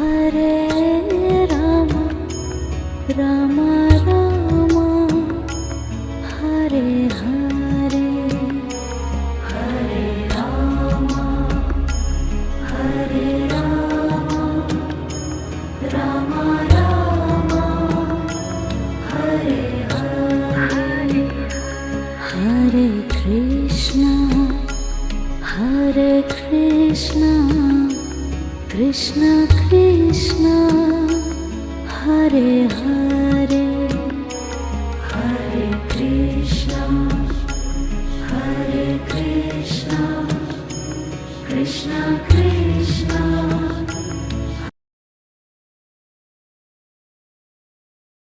Hare Rama Rama Rama Hare Hare Hare Rama Hare Rama Rama Rama Hare Hare Hare Krishna Krishna Krishna Hare Hare Hare Krishna Krishna Krishna